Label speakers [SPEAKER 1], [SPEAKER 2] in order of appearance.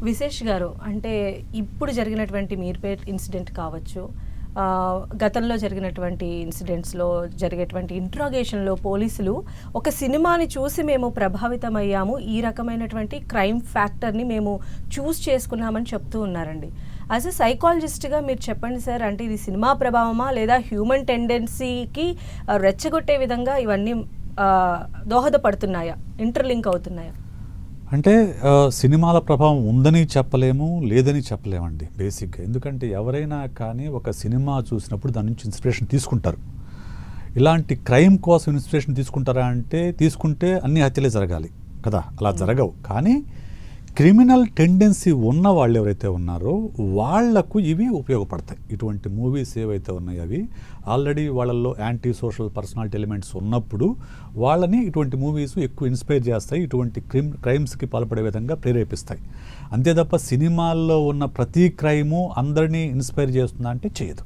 [SPEAKER 1] విశేష్ గారు, అంటే ఇప్పుడు జరిగినటువంటి మీర్పేట్ ఇన్సిడెంట్ కావచ్చు, గతంలో జరిగినటువంటి ఇన్సిడెంట్స్లో జరిగేటువంటి ఇంట్రాగేషన్లో పోలీసులు ఒక సినిమాని చూసి మేము ప్రభావితమయ్యాము, ఈ రకమైనటువంటి క్రైమ్ ఫ్యాక్టర్ని మేము చూస్ చేసుకున్నామని చెప్తూ ఉన్నారండి. యాజ్ ఎ సైకాలజిస్ట్గా మీరు చెప్పండి సార్, అంటే ఇది సినిమా ప్రభావమా లేదా హ్యూమన్ టెండెన్సీకి రెచ్చగొట్టే విధంగా ఇవన్నీ దోహదపడుతున్నాయా, ఇంటర్లింక్ అవుతున్నాయా?
[SPEAKER 2] అంటే సినిమాల ప్రభావం ఉందని చెప్పలేము, లేదని చెప్పలేమండి బేసిక్గా. ఎందుకంటే ఎవరైనా కానీ ఒక సినిమా చూసినప్పుడు దాని నుంచి ఇన్స్పిరేషన్ తీసుకుంటారు. ఇలాంటి క్రైమ్ కోసం ఇన్స్పిరేషన్ తీసుకుంటారా అంటే తీసుకుంటే అన్ని హత్యలే జరగాలి కదా, అలా జరగవు. కానీ క్రిమినల్ టెండెన్సీ ఉన్న వాళ్ళు ఎవరైతే ఉన్నారో వాళ్లకు ఇవి ఉపయోగపడతాయి. ఇటువంటి మూవీస్ ఏవైతే ఉన్నాయో అవి ఆల్రెడీ వాళ్ళల్లో యాంటీ సోషల్ పర్సనాలిటీ ఎలిమెంట్స్ ఉన్నప్పుడు వాళ్ళని ఇటువంటి మూవీస్ ఎక్కువ ఇన్స్పైర్ చేస్తాయి, ఇటువంటి క్రైమ్స్కి పాల్పడే విధంగా ప్రేరేపిస్తాయి. అంతే తప్ప సినిమాల్లో ఉన్న ప్రతి క్రైము అందరినీ ఇన్స్పైర్ చేస్తుందా అంటే చేయదు.